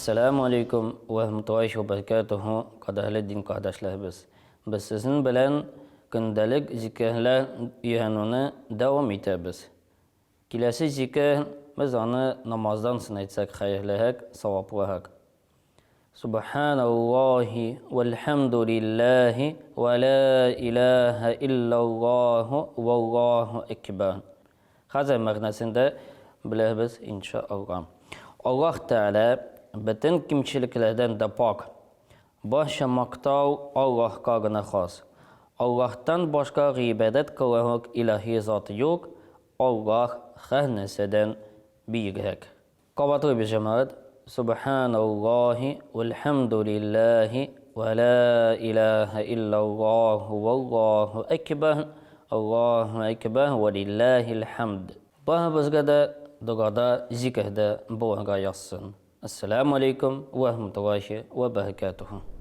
Assalamu alaikum wa rahmatullahi wa barakatuhu. Qadahli din qardaşlarımız. Biz sizin bilen gündəlik zikirlər yığınını davam etəbiz. Kilasi zikir biz onu namazdan sınaytsak xeyirləhək, savablıhək. Subhanallahi velhamdülillahi ve la ilahe illallahu vallahu ekber. Hazır məqnəsində biliriz inşallah. Allah Teala bütün kimçiliklərdən də pak. Başa maqtav Allah qarına xas. Allah'tan başqa ibadət qılaq ilahi zatı yox. Allah hər nəsədən birək. Qabatır bir cəmaət. Subhanallahi velhamdülillahi ve la ilahe illallahu vallahu ekber. Allahu ekber ve lillahil hamd. Bazıqada da duada zikirdə bu yazsın. Esselamu aleyküm ve rahmetullahi ve berekatuhu.